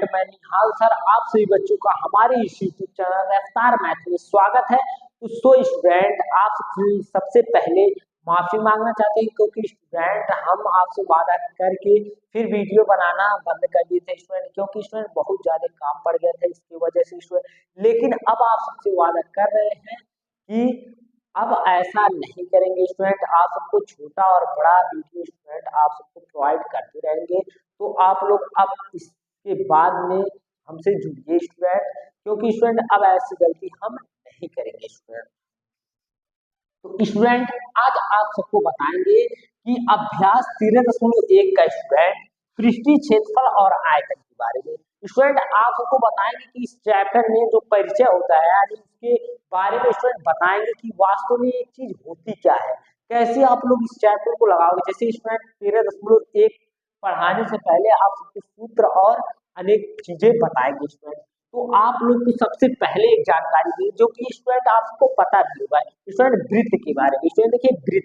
Student, मैं निहाल sir आप सभी बच्चों का हमारे इस यूट्यूब चैनल रफ्तार मैथ में स्वागत है। तो स्टूडेंट, आप सबसे पहले माफी मांगना चाहते हैं क्योंकि स्टूडेंट हम आपसे वादा करके फिर वीडियो बनाना बंद कर दिए थे स्टूडेंट, क्योंकि स्टूडेंट बहुत ज्यादा काम पड़ गया था इसकी वजह से स्टूडेंट। लेकिन अब आप सबसे वादा कर रहे हैं कि अब ऐसा नहीं करेंगे स्टूडेंट, आप सबको छोटा और बड़ा वीडियो स्टूडेंट आप सबको प्रोवाइड करते रहेंगे। तो आप लोग अब इसके बाद में हमसे जुड़िए स्टूडेंट, क्योंकि स्टूडेंट अब ऐसी गलती हम नहीं करेंगे स्टूडेंट। तो स्टूडेंट, आज आप सबको बताएंगे कि अभ्यास 13.1 का स्टूडेंट पृष्ठीय क्षेत्रफल और आयतन के बारे में। स्टूडेंट, आप सबको बताएंगे कि इस चैप्टर में जो परिचय होता है यानी उसके बारे में स्टूडेंट बताएंगे कि वास्तव में एक चीज होती क्या है, कैसे आप लोग इस चैप्टर को लगाओगे। जैसे स्टूडेंट 13.1 पढ़ाने से पहले आप सबको सूत्र और अनेक चीजें बताएंगे स्टूडेंट। तो आप लोग को सबसे पहले एक जानकारी दी जो कि स्टूडेंट आपको पता भी होगा स्टूडेंट, वृत्त के बारे में। स्टूडेंट देखिए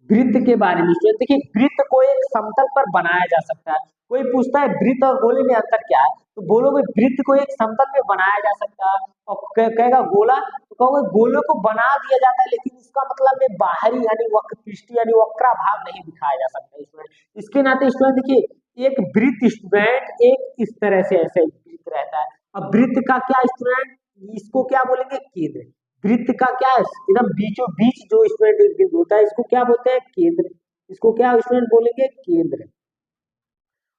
वृत्त के बारे में स्टूडेंट देखिए, वृत्त को एक समतल पर बनाया जा सकता है। कोई पूछता है वृत्त और गोले में अंतर क्या है, तो बोलोगे वृत्त को एक समतल में बनाया जा सकता है। और कहेगा गोला, तो कहोगे गोले को बना दिया जाता है, लेकिन इसका मतलब में बाहरी यानी वक्र पृष्ठ यानी वक्रा भाग नहीं दिखाया जा सकता स्टूडेंट। इसके नाते स्टूडेंट देखिए एक वृत्त स्टूडेंट एक इस तरह से ऐसे वृत्त रहता है। अब वृत्त का क्या स्टूडेंट, इसको क्या बोलेंगे केंद्र। वृत्त का क्या है एकदम बीचों बीच जो स्टूडेंट बिंदु होता है इसको क्या बोलते हैं केंद्र। इसको क्या स्टूडेंट बोलेंगे केंद्र।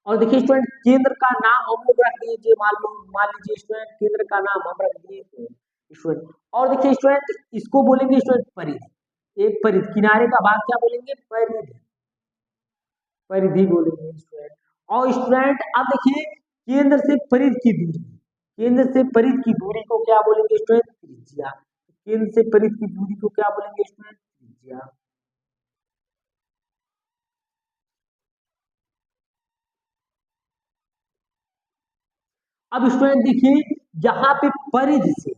और देखिए स्टूडेंट केंद्र का नाम हम लोग रख दीजिए, मान लीजिए स्टूडेंट केंद्र का नाम हम रख दिए स्टूडेंट। और देखिए स्टूडेंट इसको बोलेंगे स्टूडेंट परिधि। एक परिधि किनारे का भाग क्या बोलेंगे परिधि, परिधि बोलेंगे स्टूडेंट। और स्टूडेंट अब देखिए केंद्र से परिधि की दूरी, केंद्र से परिधि की दूरी को क्या बोलेंगे स्टूडेंट त्रिज्या। केंद्र से परिधि की दूरी को क्या बोलेंगे स्टूडेंट त्रिज्या। अब स्टूडेंट देखिए यहाँ पे परिधि से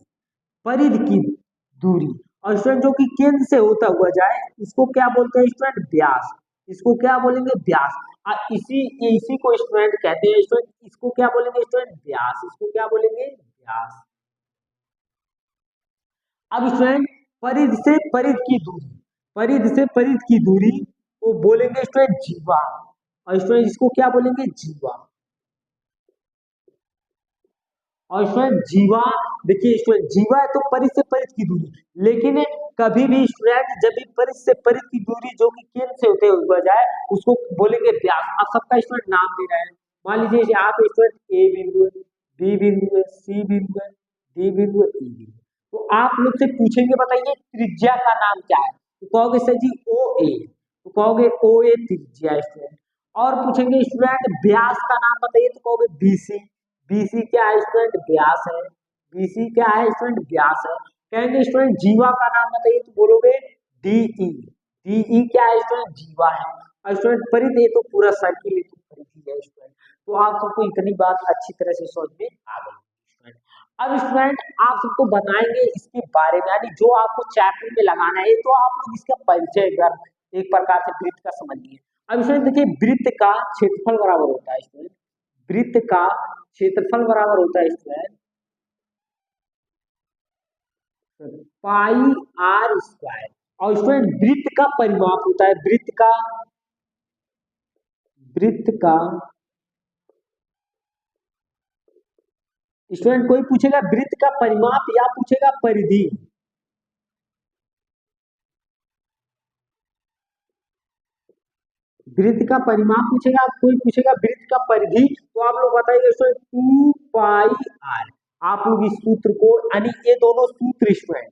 परिधि की दूरी और स्टूडेंट जो कि केंद्र से होता हुआ जाए इसको क्या बोलते हैं स्टूडेंट व्यास। इसको क्या बोलेंगे व्यास। इसी इसी को स्टूडेंट कहते हैं स्टूडेंट, इसको क्या बोलेंगे स्टूडेंट व्यास। इसको क्या बोलेंगे व्यास। अब स्टूडेंट परिधि से परिधि की दूरी, परिधि से परिधि की दूरी को बोलेंगे स्टूडेंट जीवा। और स्टूडेंट इसको क्या बोलेंगे जीवा। और स्टूडेंट जीवा देखिए स्टूडेंट जीवा है तो परिधि से परिधि की दूरी, लेकिन कभी भी स्टूडेंट जब भी परिधि से परिधि की दूरी जो कि केंद्र से होते हुए जाए उसको बोलेंगे व्यास। अब सबका स्टूडेंट नाम दे रहे हैं, मान लीजिए यहाँ पे स्टूडेंट ए बिंदु है, बी बिंदु है, सी बिंदु है, डी बिंदु है, ई बिंदु। तो आप लोग से पूछेंगे बताइए त्रिज्या का नाम क्या है, तो कहोगे सर जी ओ ए, तो कहोगे ओ ए त्रिज्या स्टूडेंट। और पूछेंगे स्टूडेंट व्यास का नाम बताइए, तो कहोगे बीसी। बीसी क्या है स्टूडेंट व्यास है। बीसी क्या है स्टूडेंट व्यास है। कहेंगे स्टूडेंट जीवा का नाम बताइए, तो बोलोगे डीई। डीई क्या है स्टूडेंट जीवा है। और स्टूडेंट परिधि तो पूरा सर्किल तो परिधि है स्टूडेंट। तो आप सबको इतनी बात अच्छी तरह से समझ में आ गई स्टूडेंट। अब स्टूडेंट आप सबको बताएंगे इसके बारे में यानी जो आपको चैप्टर में लगाना है, तो आप लोग इसका परिचय एक प्रकार से वृत्त का समझिए। अब स्टूडेंट देखिए वृत्त का क्षेत्रफल बराबर होता है स्टूडेंट, वृत्त का क्षेत्रफल बराबर होता है स्टूडेंट पाई आर स्क्वायर। और स्टूडेंट वृत्त का परिमाप होता है, वृत्त का स्टूडेंट कोई पूछेगा वृत्त का परिमाप या पूछेगा परिधि। वृत्त का परिमाप पूछेगा, कोई पूछेगा वृत्त का परिधि, तो आप लोग बताइए स्टूडेंट 2 पाई आर। आप लोग इस सूत्र को यानी ये दोनों सूत्र स्टूडेंट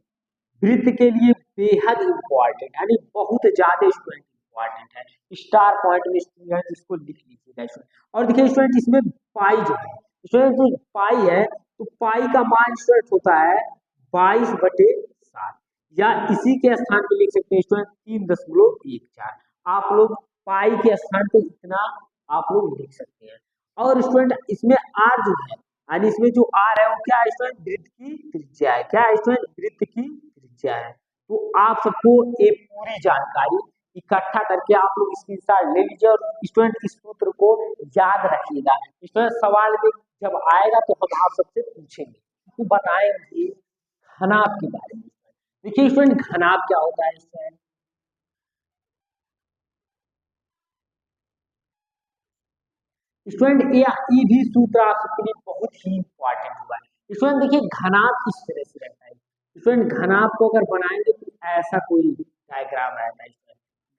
वृत्त के लिए बेहद इंपॉर्टेंट यानी बहुत ज्यादा स्टूडेंट इंपॉर्टेंट है। स्टार पॉइंट में स्टूडेंट इसको लिख लीजिएगा स्टूडेंट। और देखिए स्टूडेंट इसमें पाई जो है स्टूडेंट, जो पाई है तो पाई का मान स्टूडेंट होता है 22/7, या इसी के स्थान पे लिख सकते हैं स्टूडेंट 3.14। आप लोग पाई के स्थान पे इतना आप लोग लिख सकते हैं। और स्टूडेंट इसमें आर जो है यानी इसमें जो आर है वो क्या है स्टूडेंट वृत्त की त्रिज्या है। क्या है स्टूडेंट वृत्त की त्रिज्या है। तो आप सबको ये पूरी जानकारी इकट्ठा करके आप लोग स्क्रीनशॉट ले लीजिए और स्टूडेंट इस सूत्र को याद रखिएगा। स्टूडेंट सवाल में जब आएगा तो हम आप सबसे पूछेंगे, तो बताएंगे घनाभ के बारे में। देखिए स्टूडेंट घनाभ क्या होता है स्टूडेंट, स्टूडेंट ये भी सूत्र आप सबके लिए बहुत ही इंपॉर्टेंट हुआ है। स्टूडेंट देखिए घनाभ इस तरह से रहता है, स्टूडेंट घनाभ को अगर बनाएंगे तो ऐसा कोई डायग्राम रहता है।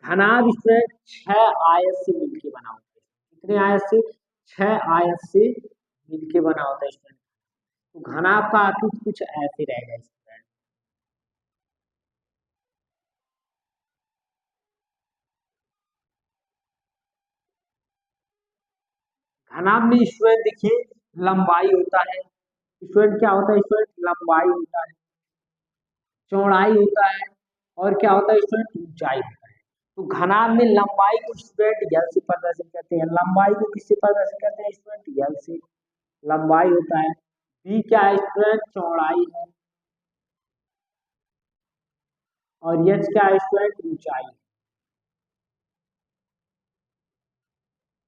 घनाभ स्टूडेंट 6 आयत से मिलके बना होता है। कितने आयत से? 6 आयत से मिलके बना होता है स्टूडेंट। तो घनाभ का आकृति कुछ ऐसे रहेगा स्टूडेंट। घनाभ में स्टूडेंट देखिए लंबाई होता है, स्टूडेंट क्या होता है स्टूडेंट? लंबाई होता है, चौड़ाई होता है, और क्या होता है स्टूडेंट? ऊंचाई होता है। तो घनाभ में लंबाई को स्टूडेंट यल से प्रदर्शित करते हैं। लंबाई को किससे प्रदर्शित करते हैं स्टूडेंट? यल से लंबाई होता है। बी क्या है स्टूडेंट? चौड़ाई है। और एच क्या है स्टूडेंट? ऊंचाई।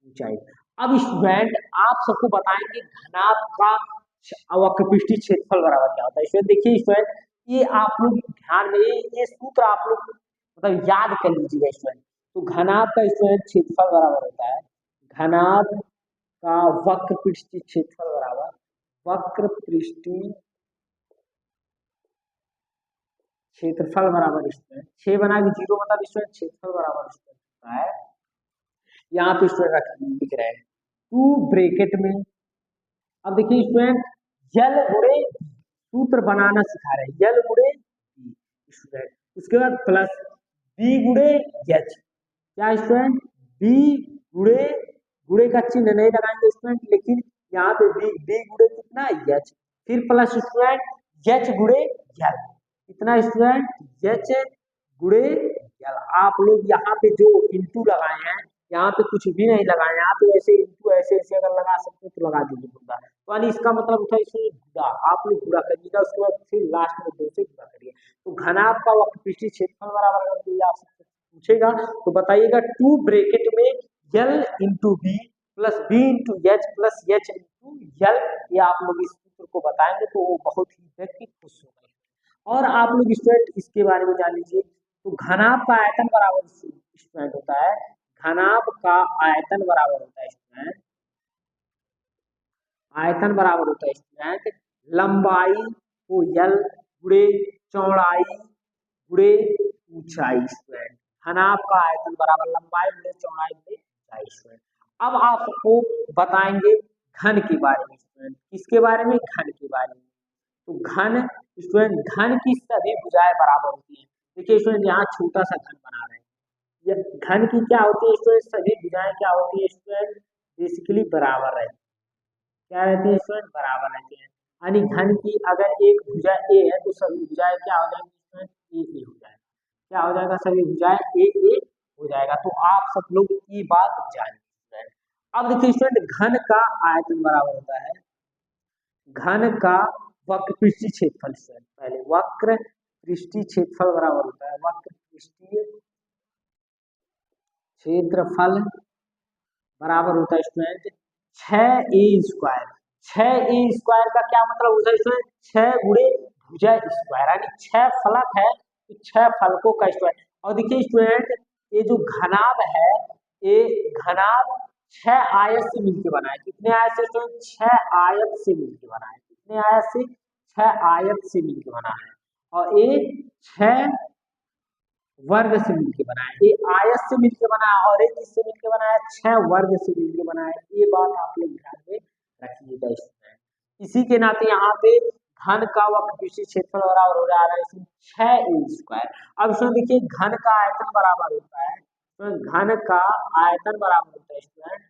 ऊंचाई। अब स्टूडेंट आप सबको बताएंगे घनाभ का वक्रपृष्ठीय क्षेत्रफल बराबर क्या होता है। स्टूडेंट देखिए स्टूडेंट ये आप लोग ध्यान में ये सूत्र आप लोग मतलब याद कर लीजिएगा स्टूडेंट। तो घनाभ का स्टूडेंट क्षेत्रफल बराबर होता है, घनाभ का वक्रपृष्ठीय क्षेत्रफल बराबर वक्रपृष्ठीय क्षेत्रफल बराबर स्टूडेंट 6 बना के 0 मतलब स्टूडेंट क्षेत्रफल बराबर स्टूडेंट होता है। यहाँ पे स्टूडेंट लिख रहे हैं 2 ब्रैकेट में। अब देखिए स्टूडेंट यल गुणे सूत्र बनाना सिखा रहे हैं, यल गुणे स्टूडेंट, उसके बाद प्लस बी गुणे एच। क्या स्टूडेंट? बी गुणे, गुणे का चिन्ह नहीं लगाएंगे स्टूडेंट, लेकिन यहाँ पे बी गुणे कितना? एच। फिर प्लस स्टूडेंट एच गुणे यल, कितना स्टूडेंट? एच गुणे यल। आप लोग यहाँ पे जो इंटू लगाए हैं यहाँ पे कुछ भी नहीं लगाए, यहाँ पे ऐसे इंटू ऐसे ऐसे अगर लगा सकते तो लगा दीजिए पूरा। तो यानी इसका मतलब होता है इसे गुणा, आप लोग गुणा करिएगा, उसके बाद फिर लास्ट में 2 से गुणा करिए। तो घनाभ का वक्रपृष्ठीय क्षेत्रफल बराबर अगर कोई आपसे पूछेगा तो बताइएगा 2 ब्रैकेट में L into B plus B into H plus H into L. ये आप लोग इस सूत्र को बताएंगे तो वो बहुत ही व्यक्ति खुश होगा। और आप लोग स्टूडेंट इसके बारे में जान लीजिए, तो घनाभ का आयतन बराबर स्टूडेंट होता है, घनाभ का आयतन बराबर होता है स्टूडेंट, आयतन बराबर होता है स्टूडेंट लंबाई को यल गुणे चौड़ाई गुणे ऊंचाई। स्टूडेंट घनाभ का आयतन बराबर लंबाई गुणे चौड़ाई गुणे ऊंचाई। स्टूडेंट अब आपको बताएंगे घन के बारे में स्टूडेंट, किसके बारे में? घन के बारे में। तो घन स्टूडेंट घन की सभी भुजाएं बराबर होती है। देखिए स्टूडेंट यहाँ छोटा सा घन बना रहे हैं, ये घन की क्या होती है स्टूडेंट? सभी भुजाएं क्या होती है स्टूडेंट? बेसिकली बराबर रहती है। क्या रहती है स्टूडेंट? बराबर रहती है। यानी घन की अगर एक भुजा ए है तो सभी भुजाएं क्या हो जाएंगी स्टूडेंट? ए हो जाएगा। क्या हो जाएगा? सभी भुजाएं ए हो जाएगा। तो आप सब लोग ये बात जानिए। अब देखिए स्टूडेंट घन का आयतन बराबर होता है घन का वक्रपृष्ठीय क्षेत्रफल। स्टूडेंट पहले वक्र पृष्ठीय क्षेत्रफल बराबर होता है वक्र पृष्ठीय क्षेत्रफल बराबर होता है स्टूडेंट 6a²। 6a² का क्या मतलब होता है स्टूडेंट? 6 गुणे भुजा स्क्वायर, यानी 6 फलक है तो 6 फलकों का स्क्वायर। और देखिए स्टूडेंट ये जो घनाभ है ये घनाभ 6 आयत से मिलकर बना है। कितने आयत से स्टूडेंट? 6 आयत से मिलकर बना है। कितने आयत से? 6 आयत से मिलकर बना है। और ये 6 वर्ग से मिलकर बना है। ये आयत से मिलकर बना है और एक किससे मिलकर बना है? 6 वर्ग से मिलकर बना है। ये बात आप लोग ध्यान में रखिएगा इसमें। इसी के नाते यहाँ पे घन का वक्रपृष्ठीय क्षेत्रफल बराबर हो जा रहा है इसमें 6a²। अब इसमें देखिए घन का आयतन बराबर होता है, तो घन का आयतन बराबर होता है स्टूडेंट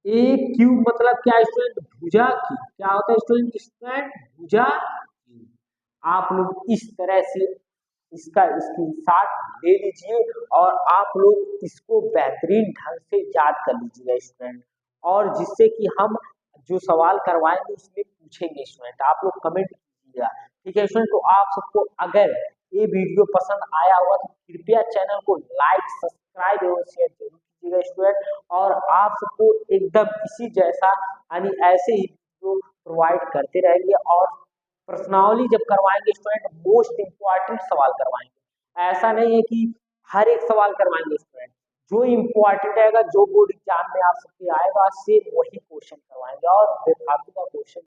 ए क्यूब, मतलब क्या स्टूडेंट? भुजा की। क्या होता है स्टूडेंट? स्टूडेंट भुजा की। आप लोग इस तरह से इसका स्क्रीनशॉट ले लीजिए और आप लोग इसको बेहतरीन ढंग से याद कर लीजिएगा स्टूडेंट, और जिससे कि हम जो सवाल करवाएंगे उसमें पूछेंगे स्टूडेंट। आप लोग कमेंट कीजिएगा, ठीक है स्टूडेंट। तो आप सबको अगर ये वीडियो पसंद आया होगा तो कृपया चैनल को लाइक, सब्सक्राइब एवं शेयर जरूर कीजिएगा स्टूडेंट। और आप सबको एकदम इसी जैसा यानी ऐसे ही वीडियो प्रोवाइड करते रहेंगे। और प्रश्नावली जब करवाएंगे स्टूडेंट, मोस्ट इम्पॉर्टेंट सवाल करवाएंगे। ऐसा नहीं है कि हर एक सवाल करवाएंगे स्टूडेंट, जो इम्पोर्टेंट रहेगा, जो बोर्ड एग्जाम में आप सबके आएगा, सेम वही क्वेश्चन करवाएंगे और बेफालतू का क्वेश्चन